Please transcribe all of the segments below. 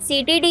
CTD,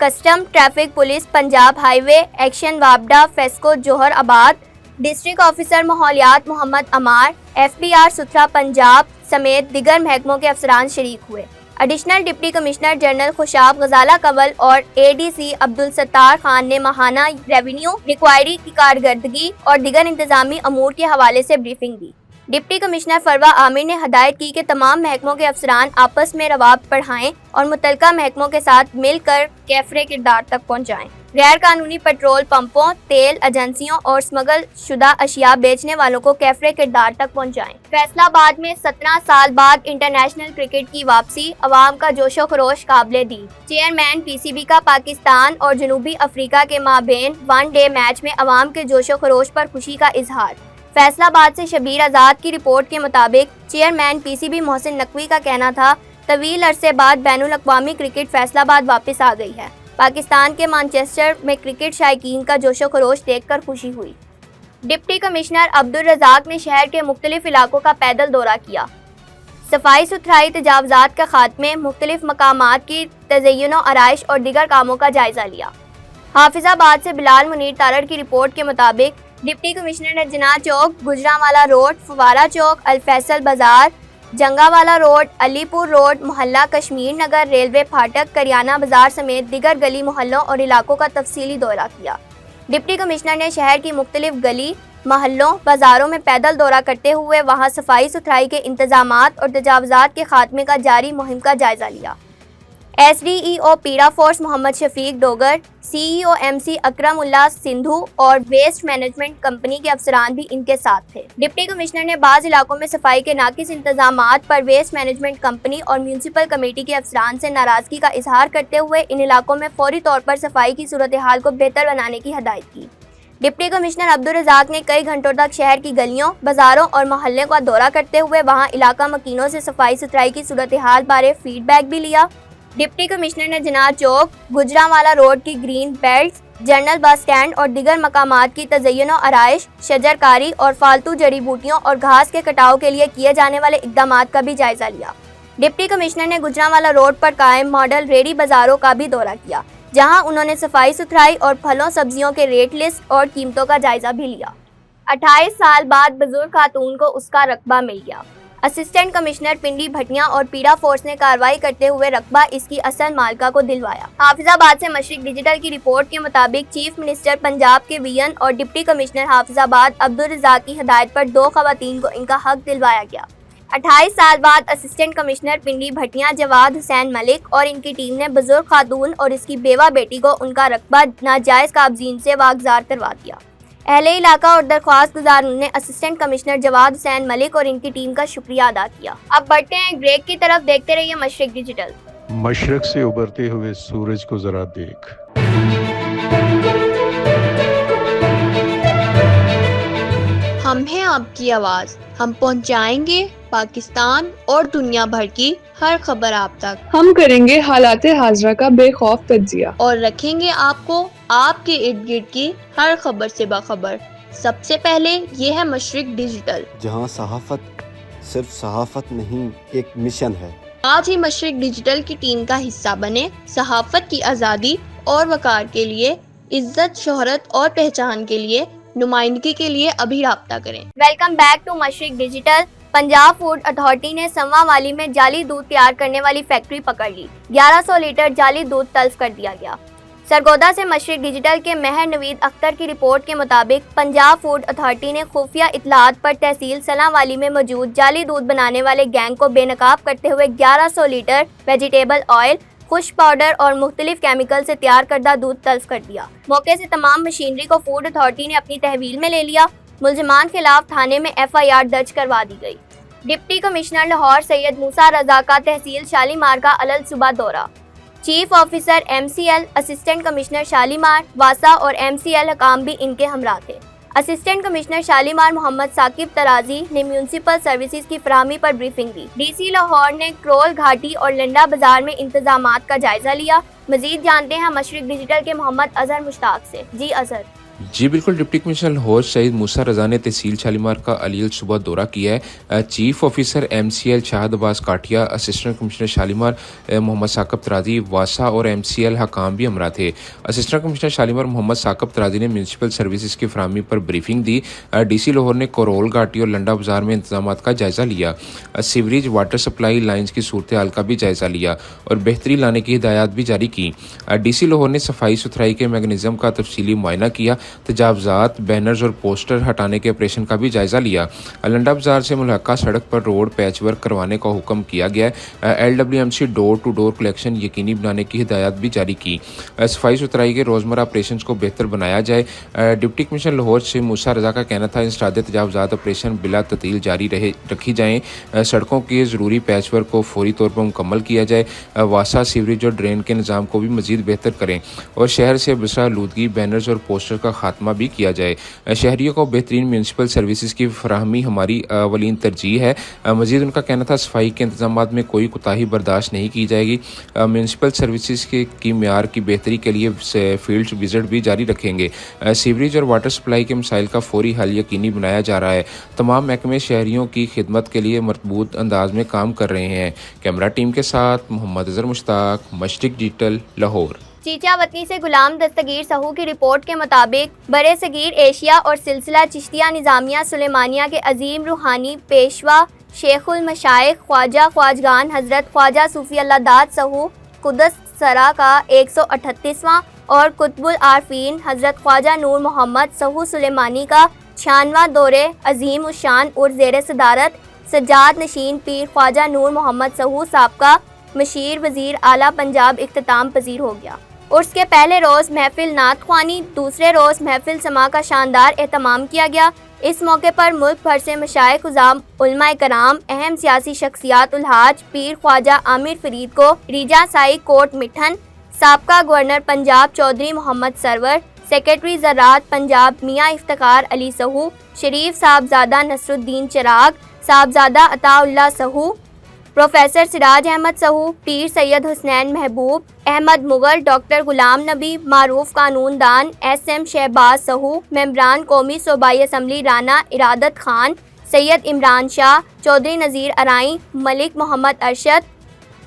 custom traffic police Punjab highway action وابڈا FESCO Joharabad district officer ماحولیات Muhammad Ammar F P R Suthra Punjab سمیت دیگر محکموں کے افسران شریک ہوئے۔ Additional deputy commissioner general Khushab Ghazala Kanwal اور A D C Abdul Sattar Khan نے ماہانہ ریونیو ریکوائری کی کارکردگی اور دیگر انتظامی امور کے حوالے سے بریفنگ دی۔ ڈپٹی کمشنر فروا عامر نے ہدایت کی کہ تمام محکموں کے افسران آپس میں روابط بڑھائیں اور متعلقہ محکموں کے ساتھ مل کر کیفرے کردار تک پہنچائیں۔ غیر قانونی پیٹرول پمپوں، تیل ایجنسیوں اور سمگل شدہ اشیاء بیچنے والوں کو کیفرے کردار تک پہنچائیں۔ فیصل آباد میں 17 سال بعد انٹرنیشنل کرکٹ کی واپسی، عوام کا جوش و خروش قابل دید۔ چیئرمین پی سی بی کا پاکستان اور جنوبی افریقہ کے مابین ون ڈے میچ میں عوام کے جوش و خروش پر خوشی کا اظہار۔ فیصل آباد سے شبیر آزاد کی رپورٹ کے مطابق chairman P C B Mohsin Naqvi کا کہنا تھا، طویل عرصے بعد بین الاقوامی کرکٹ فیصل آباد واپس آ گئی ہے۔ پاکستان کے مانچسٹر میں کرکٹ شائقین کا جوش و خروش دیکھ کر خوشی ہوئی۔ ڈپٹی کمشنر عبدالرزاق نے شہر کے مختلف علاقوں کا پیدل دورہ کیا۔ صفائی ستھرائی، تجاوزات کا خاتمے، مختلف مقامات کی تزئین و آرائش اور دیگر کاموں کا جائزہ لیا۔ حافظ آباد سے بلال منیر تارڑ کی رپورٹ کے مطابق ڈپٹی کمشنر نے جناح چوک، گجرانوالہ روڈ، فوارہ چوک، الفیصل بازار، جنگاوالا روڈ، علی پور روڈ، محلہ کشمیر نگر، ریلوے پھاٹک، کریانہ بازار سمیت دیگر گلی محلوں اور علاقوں کا تفصیلی دورہ کیا۔ ڈپٹی کمشنر نے شہر کی مختلف گلی محلوں، بازاروں میں پیدل دورہ کرتے ہوئے وہاں صفائی ستھرائی کے انتظامات اور تجاوزات کے خاتمے کا جاری مہم کا جائزہ لیا۔ ایس ڈی ای او پیڑا فورس محمد شفیق ڈوگر، سی ای او ایم سی اکرم اللہ سندھو اور ویسٹ مینجمنٹ کمپنی کے افسران بھی ان کے ساتھ تھے۔ ڈپٹی کمشنر نے بعض علاقوں میں صفائی کے ناقص انتظامات پر ویسٹ مینجمنٹ کمپنی اور میونسپل کمیٹی کے افسران سے ناراضگی کا اظہار کرتے ہوئے ان علاقوں میں فوری طور پر صفائی کی صورتحال کو بہتر بنانے کی ہدایت کی۔ ڈپٹی کمشنر عبدالرزاق نے کئی گھنٹوں تک شہر کی گلیوں، بازاروں اور محلے کا دورہ کرتے ہوئے وہاں علاقہ مکینوں سے صفائی ستھرائی کی صورتحال بارے فیڈ بیک بھی لیا۔ ڈپٹی کمشنر نے جناح چوک، گجرانوالہ روڈ کی green belts, general bus stand اور دیگر مقامات کی تزئین و آرائش، شجرکاری اور فالتو جڑی بوٹیوں اور گھاس کے کٹاؤ کے لیے کیے جانے والے اقدامات کا بھی جائزہ لیا۔ ڈپٹی کمشنر نے گجرانوالہ روڈ پر قائم ماڈل ریڑھی بازاروں کا بھی دورہ کیا، جہاں انہوں نے صفائی ستھرائی اور پھلوں سبزیوں کے ریٹ لسٹ اور قیمتوں کا جائزہ بھی لیا۔ 28 سال بعد بزرگ خاتون کو اس کا رقبہ مل گیا۔ اسسٹنٹ کمشنر پنڈی بھٹیاں اور پیڑا فورس نے کارروائی کرتے ہوئے رقبہ اس کی اصل مالکہ کو دلوایا۔ حافظ آباد سے مشرق ڈیجیٹل کی رپورٹ کے مطابق چیف منسٹر پنجاب کے وی این اور ڈپٹی کمشنر حافظ آباد عبدالرزاق کی ہدایت پر 2 خواتین کو ان کا حق دلوایا گیا۔ 28 سال بعد اسسٹنٹ کمشنر پنڈی بھٹیاں جواد حسین ملک اور ان کی ٹیم نے بزرگ خاتون اور اس کی بیوہ بیٹی کو ان کا رقبہ ناجائز قابضین سے واگزار کروا دیا۔ اہل علاقہ اور درخواست گزاروں نے اسسٹنٹ کمشنر جواد حسین ملک اور ان کی ٹیم کا شکریہ ادا کیا۔ اب بڑھتے ہیں بریک کی طرف، دیکھتے رہیے مشرق ڈیجیٹل۔ مشرق سے ابھرتے ہوئے سورج کو ذرا دیکھ۔ ہم ہیں آپ کی آواز، ہم پہنچائیں گے پاکستان اور دنیا بھر کی ہر خبر آپ تک، ہم کریں گے حالات حاضرہ کا بے خوف تجزیہ اور رکھیں گے آپ کو آپ کے ارد گرد کی ہر خبر سے باخبر۔ سب سے پہلے یہ ہے مشرق ڈیجیٹل، جہاں صحافت صرف صحافت نہیں، ایک مشن ہے۔ آج ہی مشرق ڈیجیٹل کی ٹیم کا حصہ بنے، صحافت کی آزادی اور وقار کے لیے، عزت، شہرت اور پہچان کے لیے، نمائندگی کے لیے ابھی رابطہ کریں۔ ویلکم بیک ٹو مشرق ڈیجیٹل۔ پنجاب فوڈ اتھارٹی نے سنوا والی میں جعلی دودھ تیار کرنے والی فیکٹری پکڑ لی، 1100 لیٹر جعلی دودھ تلف کر دیا گیا۔ سرگودا سے مشرق ڈیجیٹل کے مہر نوید اختر کی رپورٹ کے مطابق پنجاب فوڈ اتھارٹی نے خفیہ اطلاعات پر تحصیل سنوا والی میں موجود جعلی دودھ بنانے والے گینگ کو بے نقاب کرتے ہوئے 1100 لیٹر ویجیٹیبل آئل، خشک پاؤڈر اور مختلف کیمیکل سے تیار کردہ دودھ تلف کر دیا۔ موقع سے تمام مشینری کو فوڈ اتھارٹی نے اپنی تحویل میں لے لیا۔ ملزمان خلاف تھانے میں FIR درج کروا دی گئی۔ ڈپٹی کمشنر لاہور سید موسیٰ رضا کا تحصیل شالیمار کا علل صبح دورہ۔ Chief officer MCL، assistant commissioner Shalimar, واسا اور MCL حکام بھی ان کے ہمراہ تھے۔ اسسٹنٹ کمشنر شالیمار محمد ثاقب ترازی نے میونسپل سروسز کی فراہمی پر بریفنگ دی۔ DC لاہور نے کرول گھاٹی اور لنڈا بازار میں انتظامات کا جائزہ لیا۔ مزید جانتے ہیں مشرق ڈیجیٹل کے محمد اظہر مشتاق سے۔ جی اظہر۔ جی بالکل، ڈپٹی کمشنر لاہور سعید موسیٰ رضا نے تحصیل شالیمار کا علی الصبح دورہ کیا ہے۔ چیف آفیسر MCL شاہد عباس کاٹیا، اسسٹنٹ کمشنر شالیمار محمد ثاقب ترازی، واسا اور MCL حکام بھی ہمراہ تھے۔ اسسٹنٹ کمشنر شالیمار محمد ثاقب ترازی نے میونسپل سروسز کی فراہمی پر بریفنگ دی۔ DC لاہور نے کرول گھاٹی اور لنڈا بازار میں انتظامات کا جائزہ لیا، سیوریج واٹر سپلائی لائنز کی صورتحال کا بھی جائزہ لیا اور بہتری لانے کی ہدایات بھی جاری کی۔ DC لاہور نے صفائی ستھرائی کے میکانزم کا تفصیلی معائنہ کیا، تجاوزات، بینرز اور پوسٹر ہٹانے کے آپریشن کا بھی جائزہ لیا۔ لنڈا بازار سے ملحقہ سڑک پر روڈ پیچ ورک کروانے کا حکم کیا گیا ہے۔ LWMC door to door collection یقینی بنانے کی ہدایات بھی جاری کی۔ صفائی ستھرائی کے روزمرہ آپریشنز کو بہتر بنایا جائے۔ ڈپٹی کمشنر لاہور سے موسیٰ رضا کا کہنا تھا انسداد تجاوزات آپریشن بلا تعطیل جاری رکھی جائیں، سڑکوں کے ضروری پیچ ورک کو فوری طور پر مکمل کیا جائے، واسا سیوریج اور ڈرین کے نظام کو بھی مزید بہتر کریں اور شہر سے بسرا آلودگی، بینرز اور پوسٹر کا خاتمہ بھی کیا جائے۔ شہریوں کو بہترین میونسپل سروسز کی فراہمی ہماری اولین ترجیح ہے۔ مزید ان کا کہنا تھا صفائی کے انتظامات میں کوئی کوتاہی برداشت نہیں کی جائے گی۔ میونسپل سروسز کی معیار کی بہتری کے لیے فیلڈ وزٹ بھی جاری رکھیں گے۔ سیوریج اور واٹر سپلائی کے مسائل کا فوری حل یقینی بنایا جا رہا ہے۔ تمام محکمے شہریوں کی خدمت کے لیے مربوط انداز میں کام کر رہے ہیں۔ کیمرہ ٹیم کے ساتھ محمد اظہر مشتاق، مشرق ڈیجیٹل، لاہور۔ چیچا وطنی سے غلام دستگیر سہو کی رپورٹ کے مطابق برِ صغیر ایشیا اور سلسلہ چشتیہ نظامیہ سلیمانیہ کے عظیم روحانی پیشوا شیخ المشائخ خواجہ خواجگان حضرت خواجہ صوفی اللہ داد سہو قدس سرا کا 138واں اور قطب العارفین حضرت خواجہ نور محمد سہو سلیمانی کا 96واں دورِ عظیم الشان اور زیر صدارت سجاد نشین پیر خواجہ نور محمد سہو سابقہ مشیر وزیر اعلیٰ پنجاب اختتام پذیر ہو گیا۔ عرس کے پہلے روز محفل نعت خوانی، دوسرے روز محفل سماع کا شاندار اہتمام کیا گیا۔ اس موقع پر ملک بھر سے مشائخ عظام، علماء کرام، اہم سیاسی شخصیات الحاج پیر خواجہ عامر فرید کو، ریجا سائی کوٹ مٹھن، سابقہ گورنر پنجاب چودھری محمد سرور، سیکریٹری زراعت پنجاب میاں افتخار علی سہو، شریف صاحبزادہ نصر الدین چراغ، صاحبزادہ عطا اللہ سہو، پروفیسر سراج احمد سہو، پیر سید حسنین محبوب، احمد مغل، ڈاکٹر غلام نبی، معروف قانون دان SM شہباز سہو، ممبران قومی صوبائی اسمبلی رانا ارادت خان، سید عمران شاہ، چودھری نذیر ارائیں، ملک محمد ارشد،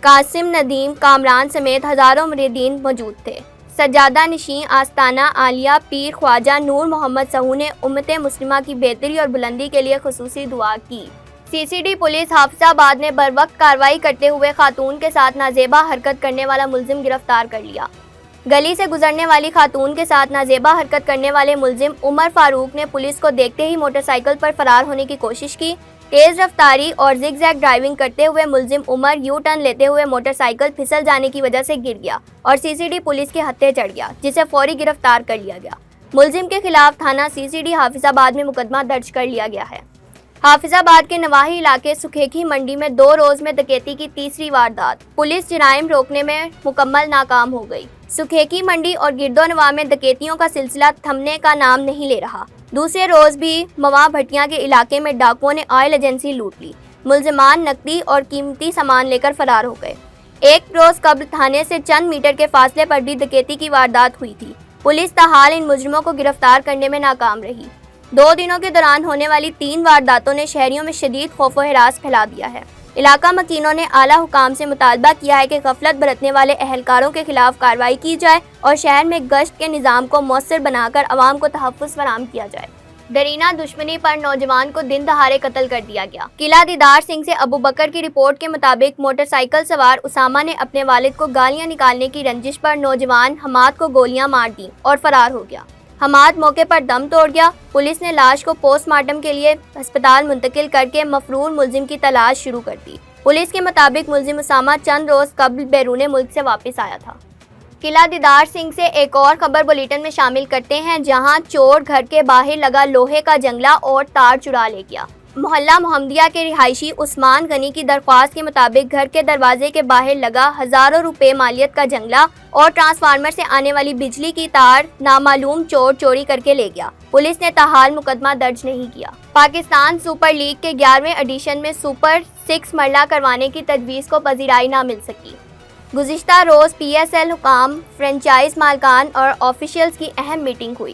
قاسم ندیم کامران سمیت ہزاروں مریدین موجود تھے۔ سجادہ نشین آستانہ عالیہ پیر خواجہ نور محمد سہو نے امت مسلمہ کی بہتری اور بلندی کے لیے خصوصی دعا کی۔ CCD پولیس حافظ آباد نے بروقت کارروائی کرتے ہوئے خاتون کے ساتھ نازیبا حرکت کرنے والا ملزم گرفتار کر لیا۔ گلی سے گزرنے والی خاتون کے ساتھ نازیبا حرکت کرنے والے ملزم عمر فاروق نے پولیس کو دیکھتے ہی موٹر سائیکل پر فرار ہونے کی کوشش کی۔ تیز رفتاری اور زگ زیگ ڈرائیونگ کرتے ہوئے ملزم عمر یو ٹرن لیتے ہوئے موٹر سائیکل پھسل جانے کی وجہ سے گر گیا اور CCD پولیس کے ہتھے چڑھ گیا، جسے فوری گرفتار کر لیا گیا۔ ملزم کے خلاف تھانہ CCD حافظ آباد میں مقدمہ درج کر لیا گیا ہے۔ حافظ آباد کے نواحی علاقے سکھیکی منڈی میں 2 روز میں ڈکیتی کی تیسری واردات، پولیس جرائم روکنے میں مکمل ناکام ہو گئی۔ سکھیکی منڈی اور گرد و نواح میں ڈکیتیوں کا سلسلہ تھمنے کا نام نہیں لے رہا۔ دوسرے روز بھی مواں بھٹیاں کے علاقے میں ڈاکوؤں نے آئل ایجنسی لوٹ لی، ملزمان نقدی اور قیمتی سامان لے کر فرار ہو گئے۔ ایک روز قبل تھانے سے چند میٹر کے فاصلے پر بھی ڈکیتی کی واردات ہوئی تھی۔ پولیس تاحال ان مجرموں کو گرفتار کرنے میں ناکام رہی۔ 2 دنوں کے دوران ہونے والی 3 وارداتوں نے شہریوں میں شدید خوف و ہراس پھیلا دیا ہے۔ علاقہ مکینوں نے اعلیٰ حکام سے مطالبہ کیا ہے کہ غفلت برتنے والے اہلکاروں کے خلاف کارروائی کی جائے اور شہر میں گشت کے نظام کو مؤثر بنا کر عوام کو تحفظ فراہم کیا جائے۔ درینہ دشمنی پر نوجوان کو دن دہاڑے قتل کر دیا گیا۔ قلعہ دیدار سنگھ سے ابو بکر کی رپورٹ کے مطابق موٹر سائیکل سوار اسامہ نے اپنے والد کو گالیاں نکالنے کی رنجش پر نوجوان حماد کو گولیاں مار دیں اور فرار ہو گیا۔ حماد موقع پر دم توڑ گیا۔ پولیس نے لاش کو پوسٹ مارٹم کے لیے ہسپتال منتقل کر کے مفرور ملزم کی تلاش شروع کر دی۔ پولیس کے مطابق ملزم اسامہ چند روز قبل بیرون ملک سے واپس آیا تھا۔ قلعہ دیدار سنگھ سے ایک اور خبر بلیٹن میں شامل کرتے ہیں، جہاں چور گھر کے باہر لگا لوہے کا جنگلہ اور تار چرا لے گیا۔ محلہ محمدیہ کے رہائشی عثمان غنی کی درخواست کے مطابق گھر کے دروازے کے باہر لگا ہزاروں روپے مالیت کا جنگلہ اور ٹرانسفارمر سے آنے والی بجلی کی تار نامعلوم چور چوری کر کے لے گیا۔ پولیس نے تاحال مقدمہ درج نہیں کیا۔ پاکستان سپر لیگ کے 11ویں ایڈیشن میں سپر 6 مرلہ کروانے کی تجویز کو پذیرائی نہ مل سکی۔ گزشتہ روز PSL حکام، فرنچائز مالکان اور آفیشیلز کی اہم میٹنگ ہوئی۔